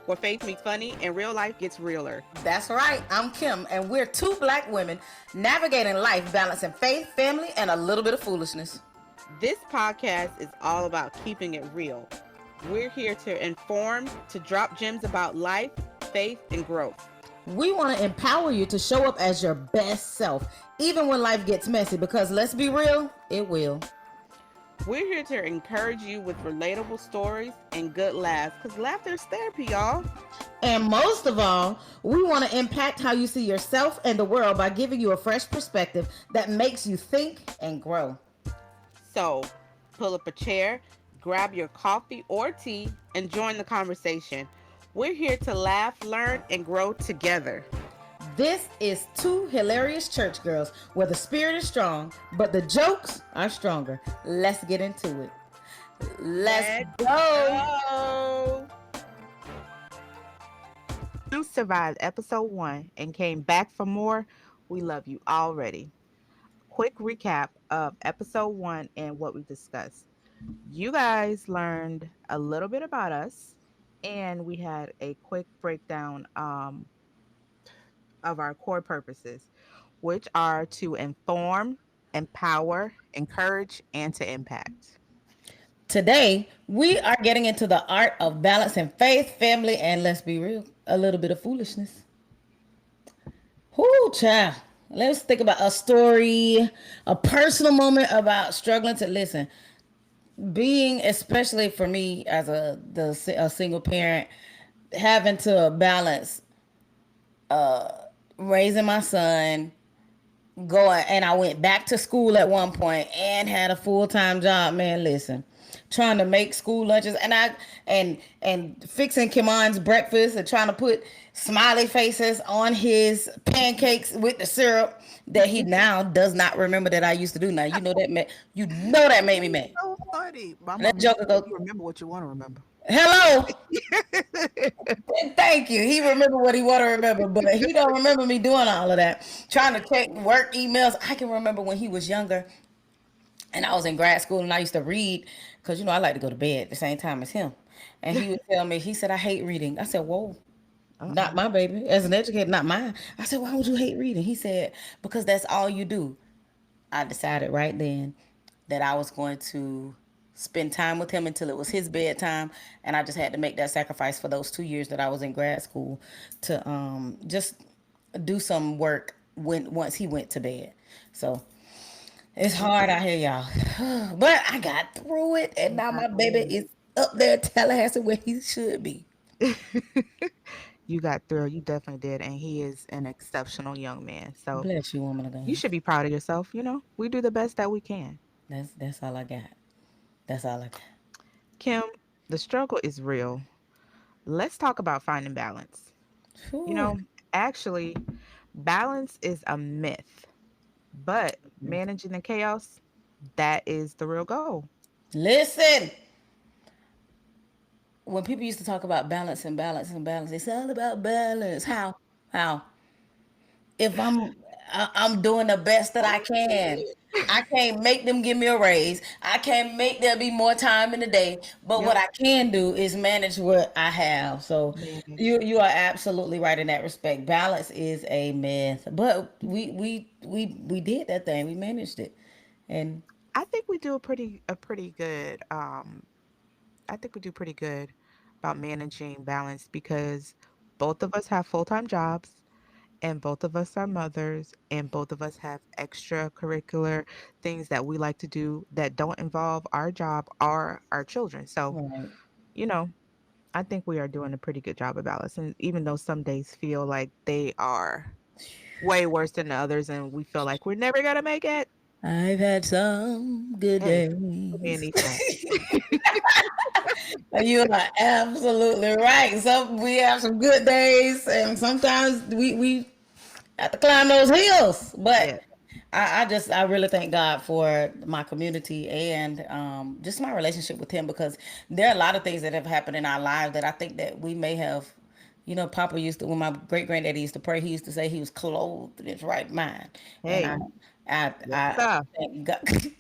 where faith meets funny and real life gets realer. That's right. I'm Kim, and we're two black women navigating life, balancing faith, family, and a little bit of foolishness. This podcast is all about keeping it real. We're here to inform, to drop gems about life, faith, and growth. We want to empower you to show up as your best self, even when life gets messy, because let's be real, it will. We're here to encourage you with relatable stories and good laughs, because laughter is therapy, y'all. And most of all, we want to impact how you see yourself and the world by giving you a fresh perspective that makes you think and grow. So, pull up a chair, grab your coffee or tea, and join the conversation. We're here to laugh, learn, and grow together. This is two hilarious church girls where the spirit is strong, but the jokes are stronger. Let's get into it. Let's go. You survived episode 1 and came back for more. We love you already. Quick recap of episode 1 and what we discussed. You guys learned a little bit about us, and we had a quick breakdown of our core purposes, which are to inform, empower, encourage, and to impact. Today, we are getting into the art of balancing faith, family, and let's be real, a little bit of foolishness. Whoo, child. Let's think about a story, a personal moment about struggling to listen. Being, especially for me as a single parent, having to balance raising my son, going, and I went back to school at one point and had a full-time job. Man, listen, trying to make school lunches and fixing Kimon's breakfast and trying to put smiley faces on his pancakes with the syrup that he now does not remember that I used to do. Now that made me mad. So funny. My That mom joker said, goes, you remember what you want to remember. hello. Thank you. He remember what he want to remember, but he don't remember me doing all of that. Trying to check work emails. I can remember when he was younger and I was in grad school and I used to read because, I like to go to bed at the same time as him. And he would tell me, he said, I hate reading. I said, whoa, not my baby. As an educator, not mine. I said, why would you hate reading? He said, because that's all you do. I decided right then that I was going to spend time with him until it was his bedtime, and I just had to make that sacrifice for those 2 years that I was in grad school to just do some work once he went to bed. So it's hard out here, y'all, but I got through it, and now my baby is up there in Tallahassee where he should be. You got through. You definitely did, and he is an exceptional young man. So Bless you, woman of you God. should be proud of yourself. We do the best that we can. That's all I got. That's all I got. Kim, the struggle is real. Let's talk about finding balance. You Whew. know, actually, balance is a myth, but managing the chaos, that is the real goal. Listen, when people used to talk about balance and balance and balance, it's all about balance. How? If I'm doing the best that I can. I can't make them give me a raise. I can't make there be more time in the day. But what Yep. I can do is manage what I have. So Manage. you are absolutely right in that respect. Balance is a myth, but we did that thing. We managed it, and I think we do a pretty good I think we do pretty good about managing balance because both of us have full-time jobs and both of us are mothers and both of us have extracurricular things that we like to do that don't involve our job or our children. So, right. you know, I think we are doing a pretty good job of balance. And even though some days feel like they are way worse than the others and we feel like we're never gonna make it, I've had some good hey, put me in days. these songs. You are absolutely right. We have some good days, and sometimes we have to climb those hills. Yeah. But I really thank God for my community and just my relationship with Him because there are a lot of things that have happened in our lives that I think that we may have. Papa used to, when my great granddaddy used to pray, he used to say he was clothed in his right mind, and Hey, yes, I sir. thank God.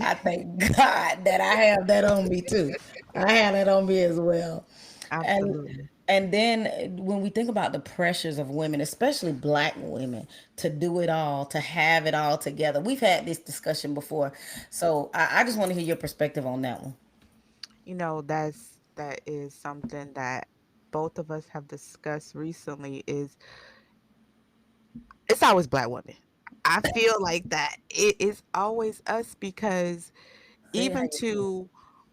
I thank God that I have that on me too. I have that on me as well. And Absolutely. And then when we think about the pressures of women, especially black women, to do it all, to have it all together, we've had this discussion before. So I just want to hear your perspective on that one. That is something that both of us have discussed recently is it's always black women. I feel like that it is always us because Say it how even you feel. to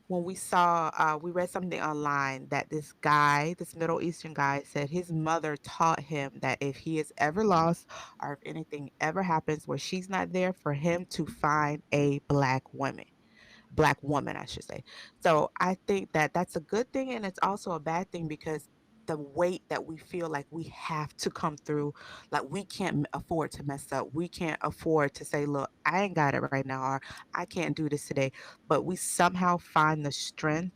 when we read something online that this guy, this Middle Eastern guy, said his mother taught him that if he is ever lost or if anything ever happens where she's not there, for him to find a black woman, I should say. So I think that that's a good thing, and it's also a bad thing because the weight that we feel like we have to come through, like we can't afford to mess up. We can't afford to say, look, I ain't got it right now, or I can't do this today. But we somehow find the strength.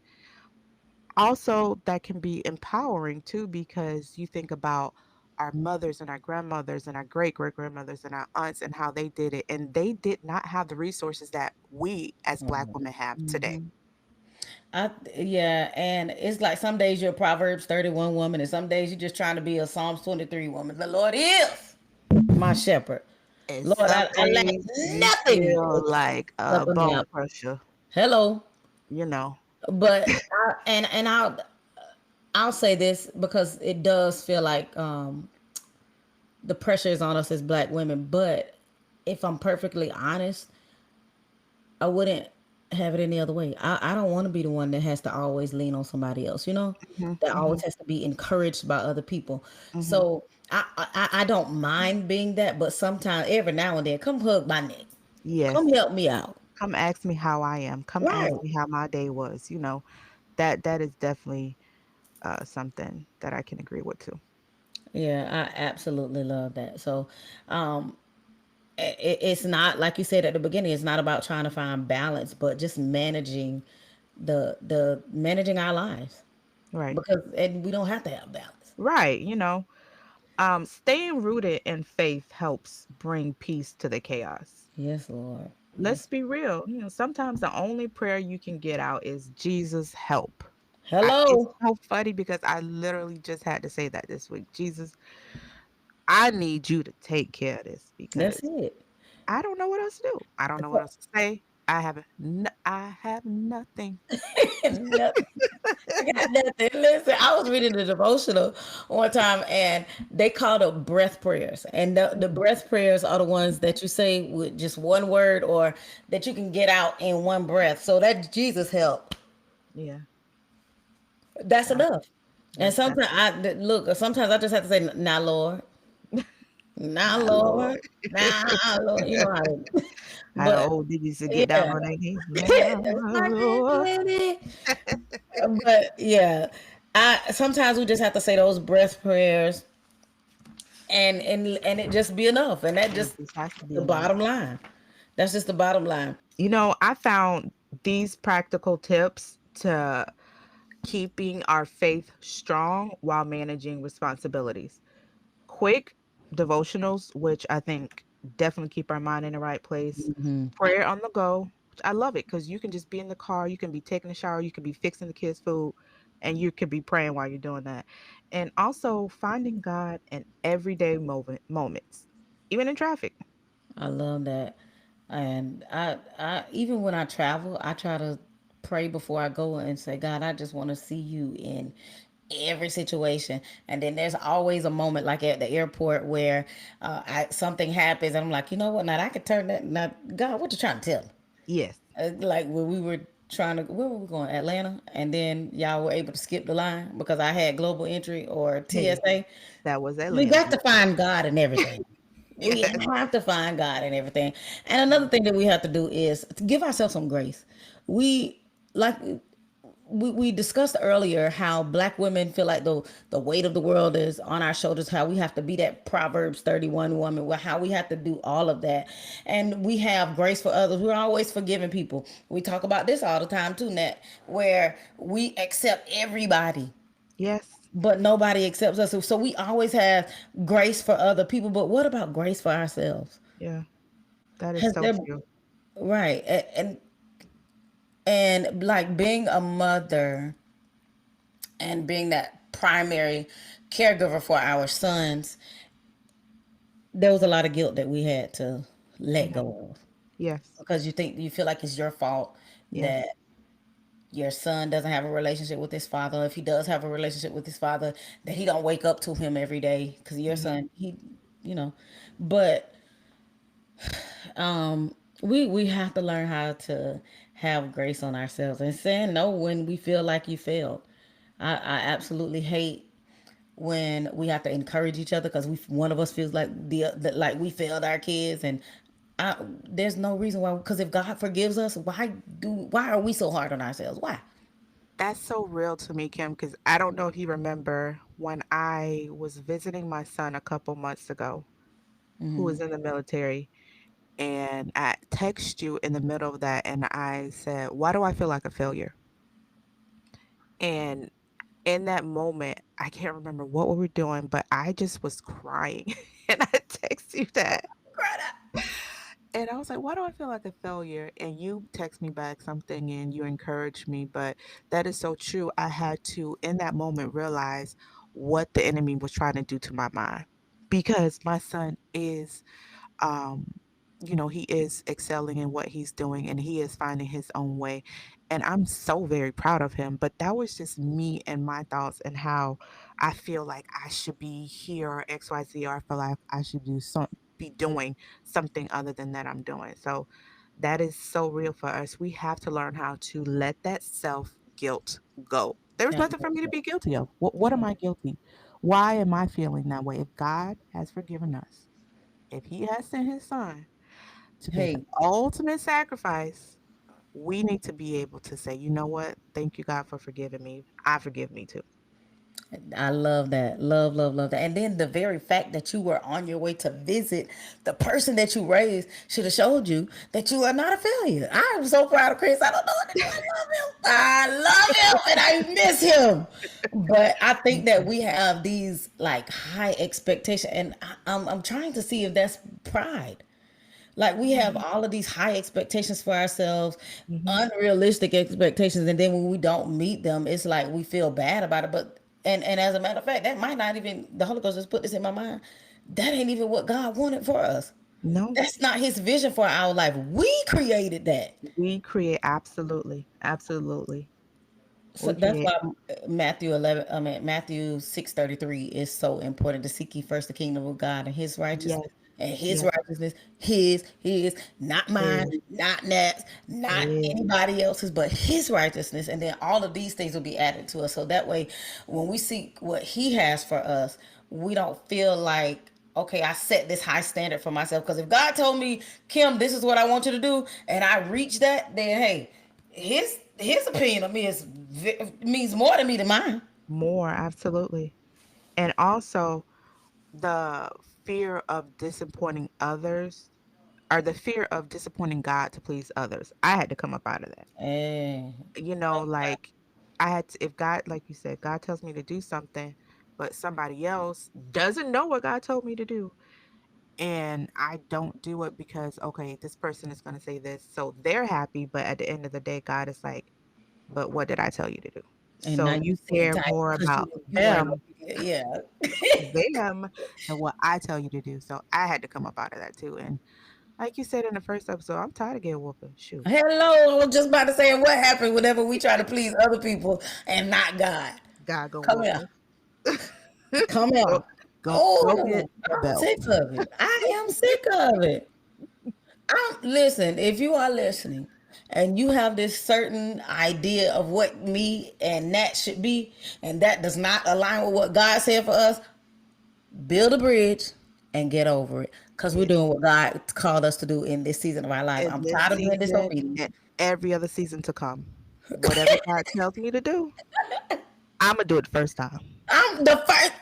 Also, that can be empowering too, because you think about our mothers and our grandmothers and our great great grandmothers and our aunts and how they did it. And they did not have the resources that we as Black women have today. Hmm. Yeah, and it's like some days you're a Proverbs 31 woman, and some days you're just trying to be a Psalms 23 woman. The Lord is my shepherd. And Lord, some I lack days you nothing feel like a but a bone nap. crusher, Hello. you know. But I'll say this because it does feel like the pressure is on us as black women. But if I'm perfectly honest, I wouldn't have it any other way. I don't want to be the one that has to always lean on somebody else, Hmm. that Hmm. always has to be encouraged by other people. Hmm. So I don't mind being that, but sometimes every now and then, come hug my neck. Come Yes. help me out. Come ask me how I am. Come ask Right. me how my day was. That is definitely something that I can agree with too. Yeah, I absolutely love that. So, it's not like you said at the beginning. It's not about trying to find balance, but just managing the managing our lives Right. because and we don't have to have balance. Right. Staying rooted in faith helps bring peace to the chaos. Yes, Lord. Let's Yes. be real. Sometimes the only prayer you can get out is Jesus help. It's Hello. so funny because I literally just had to say that this week. Jesus, I need you to take care of this That's because it. I don't know what else to do. I don't know what else to say. I have nothing. Nothing. I got nothing. Listen, I was reading the devotional one time and they called it breath prayers. And the Mhm. breath prayers are the ones that you say with just one word or that you can get out in one breath. So that Jesus help. Yeah, That's that, enough. And that's look, sometimes I just have to say, nah, Lord. Nah, my Lord. Lord. Nah, Lord. You know how to. How the But old niggas to get down yeah. on their knees. My Lord. But yeah, I sometimes we just have to say those breath prayers and it just be enough. And that It just just has to be the enough. bottom line. That's just the bottom line. I found these practical tips to keeping our faith strong while managing responsibilities. Quick devotionals, which I think definitely keep our mind in the right place. Prayer on the go, which I love it because you can just be in the car, you can be taking a shower, you can be fixing the kids' food, and you could be praying while you're doing that. And also finding God in everyday moments, even in traffic. I love that. And I even when I travel, I try to pray before I go and say, God, I just want to see you in every situation. And then there's always a moment like at the airport where something happens and I'm like, you know what? Now I could turn that. Now, God, what you trying to tell me? Yes. Like when we were trying to, where were we going? Atlanta, and then y'all were able to skip the line because I had global entry or Hey, TSA. that was We Atlanta got to this find God in everything. We Yes. have to find God in everything. And another thing that we have to do is to give ourselves some grace. We like we discussed earlier how black women feel like the weight of the world is on our shoulders, how we have to be that Proverbs 31 woman, how we have to do all of that. And we have grace for others. We're always forgiving people. We talk about this all the time too, Nat, where we accept everybody Yes. but nobody accepts us. So we always have grace for other people. But what about grace for ourselves? Yeah. That is Has so there true. right and like being a mother and being that primary caregiver for our sons, there was a lot of guilt that we had to let Mhm. go of, Yes. because you feel like it's your fault that Yes. your son doesn't have a relationship with his father. If he does have a relationship with his father, that he don't wake up to him every day because your Mhm. son, you know. But we have to learn how to have grace on ourselves and saying no when we feel like you failed. I absolutely hate when we have to encourage each other because one of us feels like like we failed our kids, and there's no reason why. Because if God forgives us, why are we so hard on ourselves? Why? That's so real to me, Kim, because I don't know if you remember when I was visiting my son a couple months ago, who was in the military, and I text you in the middle of that, and I said, "Why do I feel like a failure?" And in that moment, I can't remember what we were doing, but I just was crying, and I text you that. And I was like, "Why do I feel like a failure?" And you text me back something and you encouraged me, but that is so true. I had to, in that moment, realize what the enemy was trying to do to my mind because my son is um he is excelling in what he's doing and he is finding his own way, and I'm so very proud of him. But that was just me and my thoughts and how I feel like I should be here or XYZ, or I feel like I should be doing something other than that I'm doing. So that is so real for us. We have to learn how to let that self guilt go. There's Yeah. nothing for me to be guilty of. What am I guilty? Why am I feeling that way? If God has forgiven us, if he has sent his son to pay the Hey, ultimate sacrifice, we need to be able to say, you know what? Thank you, God, for forgiving me. I forgive me too. I love that. Love, love, love that. And then the very fact that you were on your way to visit the person that you raised should have showed you that you are not a failure. I am so proud of Chris. I don't know what to do. I love him and I miss him. But I think that we have these like high expectations, and I'm trying to see if that's pride. Like we have Mhm. all of these high expectations for ourselves, Mhm. unrealistic expectations, and then when we don't meet them, it's like we feel bad about it. But and as a matter of fact, that might not even the Holy Ghost just put this in my mind. That ain't even what God wanted for us. No, That's not His vision for our life. We created that. we create absolutely, absolutely. So We that's create why Matthew 11, I mean Matthew 6:33 is so important, to seek ye first the kingdom of God and His yes, righteousness, and His yes, righteousness, His, not mine, his, not Nat's, not his. anybody else's, but His righteousness, and then all of these things will be added to us. So that way, when we seek what He has for us, we don't feel like, okay, I set this high standard for myself. Because if God told me, Kim, this is what I want you to do, and I reach that, then hey, his opinion of me means more to me than mine. More, absolutely. And also the fear of disappointing others or the fear of disappointing God to please others. I had to come up out of that. Eh, Like I had to, if God, like you said, God tells me to do something, but somebody else doesn't know what God told me to do. And I don't do it because, okay, this person is going to say this. So they're happy. But at the end of the day, God is like, but what did I tell you to do? and So now you you sit care tight more because about you like what them, you did. Yeah. them than what I tell you to do. So I had to come up out of that too. And like you said in the first episode, I'm tired of getting whooping. Shoot, Hello, I was just about to say what happened whenever we try to please other people and not God. God gonna Come whoop here. us. Come here. go, go get Oh, the I'm belt. sick of it. I am sick of it. Listen, if you are listening and you have this certain idea of what me and Nat should be, and that does not align with what God said for us, build a bridge and get over it. Because we're Yeah. doing what God called us to do in this season of our life. In I'm this tired of being season disobedient. and every other season to come, whatever God tells me to do, I'm gonna do it the first time. I'm the first.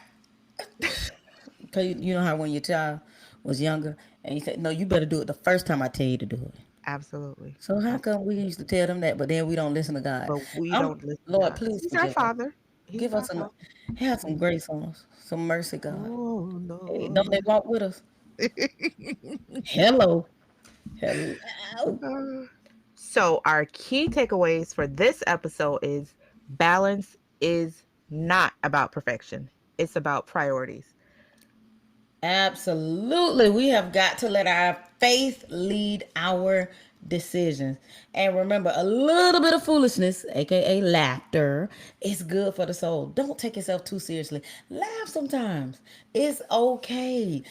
Because you know how when your child was younger and you said, no, you better do it the first time I tell you to do it. Absolutely. So how come we Absolutely. used to tell them that, but then we don't listen to God? But we don't listen to Lord, God because please He's our forgive us. Father. Give He's our us some, Father. have some Mhm. grace on us, some mercy, God. Oh, Hey, don't they Lord. walk with us? Hello, hello. So, our key takeaways for this episode is balance is not about perfection. It's about priorities. Absolutely. We have got to let our faith lead our decisions. And remember, a little bit of foolishness, aka laughter, is good for the soul. Don't take yourself too seriously. Laugh sometimes. It's okay.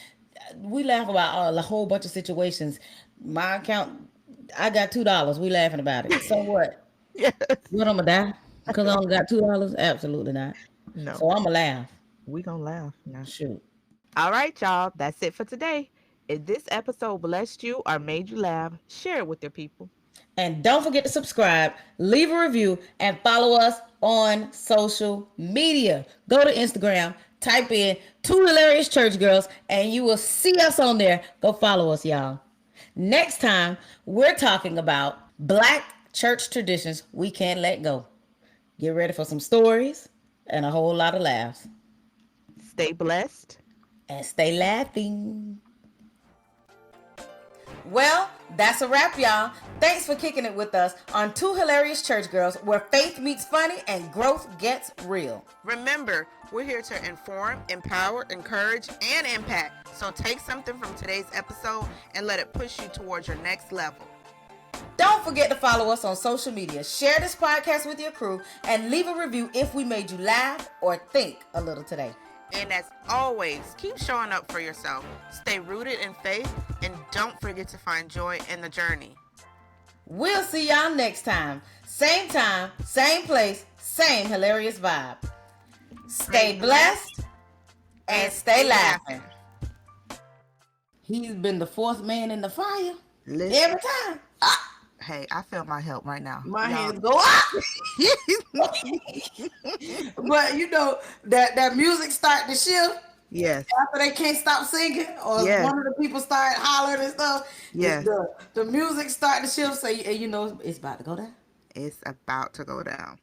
We laugh about a whole bunch of situations. My account, I got $2. We laughing about it. So what? Yes. What, I'm gonna die? Because I only got $2? Absolutely not. No, So I'm gonna laugh. we gonna laugh now. Shoot. All right, y'all. That's it for today. If this episode blessed you or made you laugh, share it with your people. And don't forget to subscribe, leave a review, and follow us on social media. Go to Instagram, type in Two Hilarious Church Girls, and you will see us on there. Go follow us, y'all. Next time, we're talking about Black church traditions we can't let go. Get ready for some stories and a whole lot of laughs. Stay blessed. And stay laughing. Well, that's a wrap, y'all. Thanks for kicking it with us on Two Hilarious Church Girls, where faith meets funny and growth gets real. Remember, we're here to inform, empower, encourage, and impact. So take something from today's episode and let it push you towards your next level. Don't forget to follow us on social media. Share this podcast with your crew and leave a review if we made you laugh or think a little today. And as always, keep showing up for yourself. Stay rooted in faith and don't forget to find joy in the journey. We'll see y'all next time. Same place, same hilarious vibe. Stay blessed and stay laughing. He's been the fourth man in the fire every time. Hey, I feel my help right now. My Y'all. hands go up. But you know that music start to shift Yes. after they can't stop singing, or Yes. one of the people start hollering and stuff. Yes. The music start to shift, so you know it's about to go down. It's about to go down.